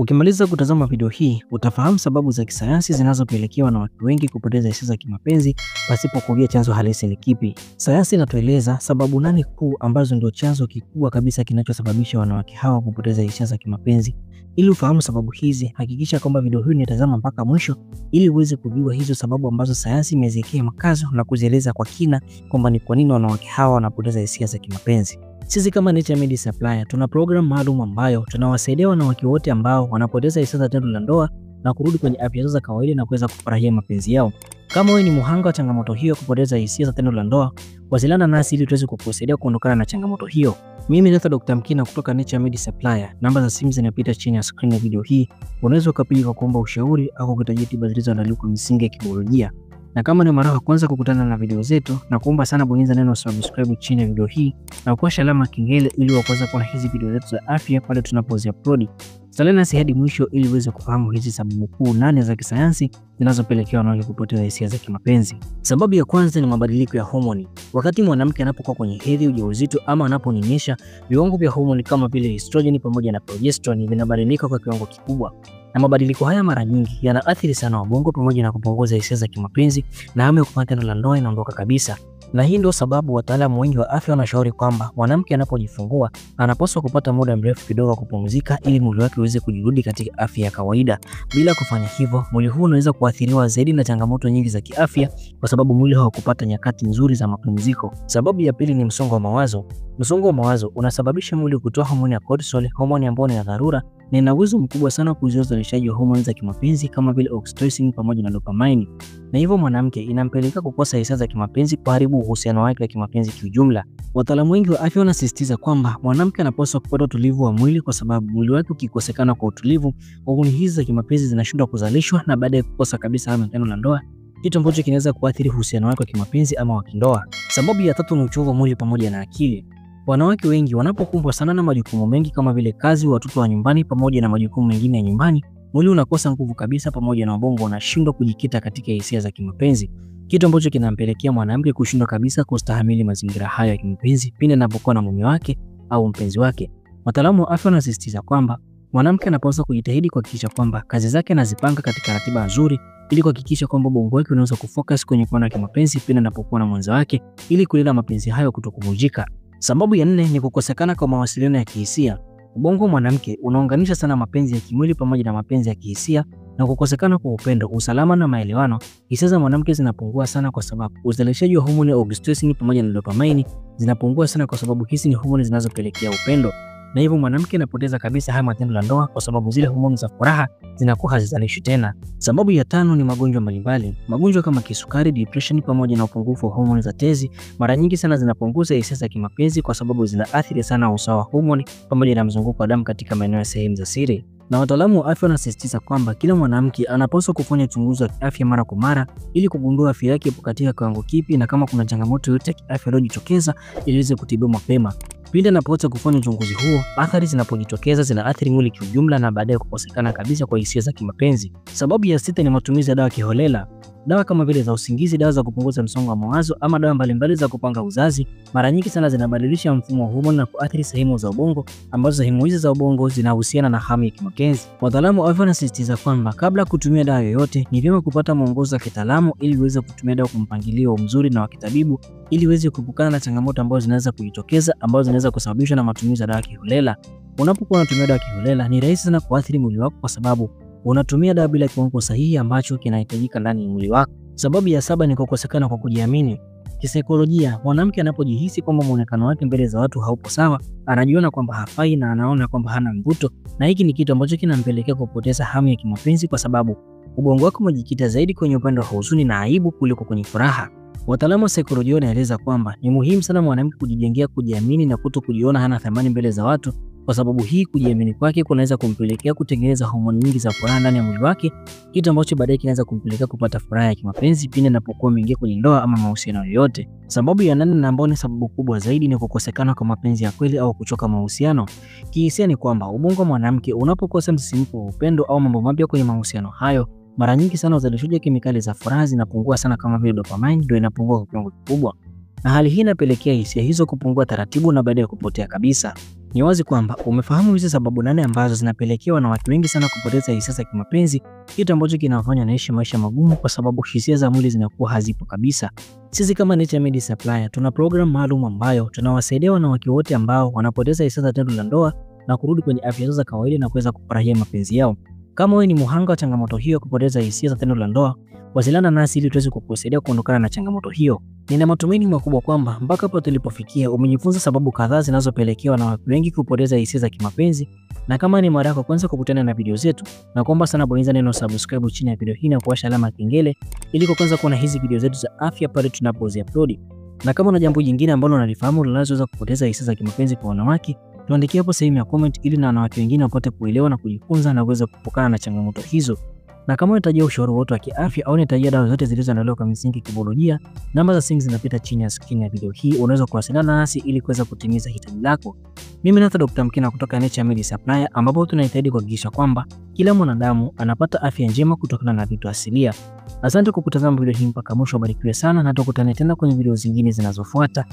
Ukimaliza kutazama video hii, utafahamu sababu za kisayansi zinazopelekea wanawake wengi kupoteza hisia za kimapenzi pasipo kujua chanzo halisi ni kipi. Sayansi inatueleza sababu 8 kuu ambazo ndio chanzo kikubwa kabisa kinachosababisha wanawake hawa kupoteza hisia za kimapenzi. Ili ufahamu sababu hizi, hakikisha kwamba video hii unatazama mpaka mwisho ili uweze kujua hizo sababu ambazo sayansi imeziwekea mkazo na kuzieleza kwa kina kwamba ni kwa nini wanawake hawa wanapoteza hisia za kimapenzi. Sisi kama Naturemed Supplier tuna program maalum ambayo tunawasaidia wanawake wote ambao wanapoteza hisia za tendo la ndoa na kurudi kwenye afya zao za kawaida na kuweza kufurahia mapenzi yao. Kama wewe ni muhanga wa changamoto hiyo kupoteza hisia za tendo la ndoa, wasiliana nasi ili tuweze kukusaidia kuondokana na changamoto hiyo. Mimi ni Dr. Mkina kutoka Naturemed Supplier. Namba za simu zinapita chini ya screen ya video hii. Unaweza ukapiga kwa kuomba ushauri au kuhitaji tiba zilizoandaliwa kwa misingi ya kibiolojia. Na kama ni mara ya kwanza kukutana na video zetu, na kuomba sana bonyeza neno subscribe chini ya video hii na kuwasha alama kengele ili uweze kuona hizi video zetu za afya pale tunapozi upload. Salia nasi hadi mwisho ili uweze kufahamu hizi sababu kuu 8 za kisayansi zinazopelekea wanawake kupoteza hisia za kimapenzi. Sababu ya kwanza ni mabadiliko ya homoni. Wakati mwanamke anapokuwa kwenye hedhi, ujauzito ama anaponyonyesha, viwango vya homoni kama vile estrogen pamoja na progesterone vinabadilika kwa kiwango kikubwa. Na mabadiliko haya mara nyingi yanaathiri sana ubongo pamoja na kupunguza hisia za kimapenzi, na hamu ya kufanya tendo la ndoa inaondoka kabisa. Na hii ndio sababu wataalamu wengi wa afya wanashauri kwamba mwanamke anapojifungua anapaswa kupata muda mrefu kidogo kupumzika ili mwili wake uweze kujirudi katika afya ya kawaida. Bila kufanya hivyo, mwili huu unaweza kuathiriwa zaidi na changamoto nyingi za kiafya kwa sababu mwili haukupata nyakati nzuri za mapumziko. Sababu ya pili ni msongo wa mawazo. Msongo wa mawazo unasababisha mwili kutoa homoni ya cortisol, homoni ambayo ni ya dharura na ina uwezo mkubwa sana kuzuia uzalishaji wa homoni za kimapenzi kama vile oxytocin pamoja na dopamine. Na hivyo mwanamke inampeleka kukosa hisia za kimapenzi, kuharibu uhusiano wake wa kimapenzi kiujumla. Wataalamu wengi wa afya wanasisitiza kwamba mwanamke anapaswa kupata utulivu wa mwili kwa sababu mwili wake ukikosekana kwa utulivu, homoni hizi za kimapenzi zinashindwa kuzalishwa na baadaye kukosa kabisa hamu ya tendo la ndoa, kitu ambacho kinaweza kuathiri uhusiano wake wa kimapenzi ama wa kindoa. Sababu ya tatu ni uchovu wa mwili pamoja na akili. Wanawake wengi wanapokumbwa sana na majukumu mengi kama vile kazi, watoto wa nyumbani pamoja na majukumu mengine ya nyumbani, mwili unakosa nguvu kabisa pamoja na ubongo unashindwa kujikita katika hisia za kimapenzi, kitu ambacho kinampelekea mwanamke kushindwa kabisa kustahimili mazingira hayo ya kimapenzi pindi anapokuwa na mume wake au mpenzi wake. Wataalamu wa afya wanasisitiza kwamba mwanamke anapaswa kujitahidi kuhakikisha kwamba kazi zake anazipanga katika ratiba nzuri ili kuhakikisha kwamba ubongo wake unaweza kufocus kwenye kuona kimapenzi pindi anapokuwa na mwenza wake ili kulinda mapenzi hayo kutokuvunjika. Sababu ya 4 ni kukosekana kwa mawasiliano ya kihisia. Ubongo wa mwanamke unaunganisha sana mapenzi ya kimwili pamoja na mapenzi ya kihisia, na kukosekana kwa upendo, usalama na maelewano, hisia za mwanamke zinapungua sana kwa sababu uzalishaji wa homoni ya oxytocin pamoja na dopamine zinapungua sana kwa sababu hizi ni homoni zinazopelekea upendo. Na hivyo mwanamke anapoteza kabisa hamu ya tendo la ndoa kwa sababu zile homoni za furaha zinakuwa hazizalishwi tena. Sababu ya 5 ni magonjwa mbalimbali. Magonjwa kama kisukari, depression pamoja na upungufu wa homoni za tezi mara nyingi sana zinapunguza hisia za kimapenzi kwa sababu zinaathiri sana usawa wa homoni pamoja na mzunguko wa damu katika maeneo ya sehemu za siri. Na wataalamu wa afya wanasisitiza kwamba kila mwanamke anapaswa kufanya uchunguzi wa kiafya mara kwa mara ili kugundua afya yake ipo katika kiwango kipi na kama kuna changamoto yoyote ya kiafya iliyojitokeza ili iweze kutibiwa mapema. Pindi anapoanza kufanya uchunguzi huo, athari zinapojitokeza zinaathiri mwili kiujumla na baadaye kukosekana kabisa kwa hisia za kimapenzi. Sababu ya 6 ni matumizi ya dawa kiholela. Dawa kama vile za usingizi, dawa za kupunguza msongo wa mawazo ama dawa mbalimbali za kupanga uzazi mara nyingi sana zinabadilisha mfumo wa homoni na kuathiri sehemu za ubongo ambazo sehemu hizi za ubongo zinahusiana na hamu ya kimapenzi. Wataalamu wa afya wanasisitiza kwamba kabla kutumia dawa yoyote ni vyema kupata mwongozo wa kitaalamu ili uweze kutumia dawa kwa mpangilio mzuri na wa kitabibu ili uweze kuepukana na changamoto ambazo zinaweza kujitokeza ambazo zinaweza kusababishwa na matumizi ya dawa kiholela. Unapokuwa unatumia dawa kiholela ni rahisi sana kuathiri mwili wako kwa sababu unatumia dawa bila kiwango sahihi ambacho kinahitajika ndani ya mwili wako. Sababu ya 7 ni kukosekana kwa kujiamini. Kisaikolojia, mwanamke anapojihisi kwamba muonekano wake mbele za watu haupo sawa, anajiona kwamba hafai na anaona kwamba hana mvuto, na hiki ni kitu ambacho kinampelekea kupoteza hamu ya kimapenzi kwa sababu ubongo wake umejikita zaidi kwenye upande wa huzuni na aibu kuliko kwenye furaha. Wataalamu wa saikolojia wanaeleza kwamba ni muhimu sana mwanamke kujijengea kujiamini na kuto kujiona hana thamani mbele za watu, kwa sababu hii kujiamini kwake kunaweza kumpelekea kutengeneza homoni nyingi za furaha ndani ya mwili wake, kitu ambacho baadaye kinaweza kumpelekea kupata furaha ya kimapenzi pindi anapokuwa ameingia kwenye ndoa ama mahusiano yoyote. Sababu ya 8 na ambayo ni sababu kubwa zaidi ni kukosekana kwa mapenzi ya kweli au kuchoka mahusiano. Kihisia ni kwamba ubongo wa mwanamke unapokosa msisimko wa upendo au mambo mapya kwenye mahusiano hayo, mara nyingi sana uzalishaji wa kemikali za furaha zinapungua sana kama vile dopamine ndio inapungua kwa kiwango kikubwa. Na hali hii inapelekea hisia hizo kupungua taratibu na baadaye kupotea kabisa. Ni wazi kwamba umefahamu hizi sababu 8 ambazo zinapelekewa na watu wengi sana kupoteza hisia za kimapenzi, kitu ambacho kinawafanya naishi maisha magumu kwa sababu hisia za mwili zinakuwa hazipo kabisa. Sisi kama Naturemed Supplier tuna program maalum ambayo tunawasaidia wanawake wote ambao wanapoteza hisia za tendo la ndoa na kurudi kwenye afya zao za kawaida na kuweza kufurahia mapenzi yao. Kama wewe ni muhanga wa changamoto hiyo kupoteza hisia za tendo la ndoa, wasiliana nasi ili tuweze kukusaidia kuondokana na changamoto hiyo. Nina matumaini makubwa kwamba mpaka hapo tulipofikia umejifunza sababu kadhaa zinazopelekewa na watu wengi kupoteza hisia za kimapenzi, na kama ni mara yako kwanza kukutana na video zetu, na kuomba sana bonyeza neno subscribe chini ya video hii na kuwasha alama ya kengele ili kwanza kuona hizi video zetu za afya pale tunapozi upload. Na kama una jambo jingine ambalo unalifahamu linaloweza kupoteza hisia za kimapenzi kwa wanawake, tuandikie hapo sehemu ya comment ili na wanawake wengine wapate kuelewa na kujifunza na kuweza kupokana na changamoto hizo. Na kama unahitaji ushauri wote wa kiafya au unahitaji dawa zote zilizoandaliwa kwa misingi ya kibiolojia, namba za simu zinapita chini ya screen ya video hii. Unaweza kuwasiliana nasi ili kuweza kutimiza hitaji lako. Mimi ni Dr. Mkina kutoka Naturemed Supplier, ambapo tunahitaji kuhakikisha kwamba kila mwanadamu anapata afya njema kutokana na vitu asilia. Asante kwa kutazama video hii mpaka mwisho. Barikiwe sana na tukutane tena kwenye video zingine zinazofuata.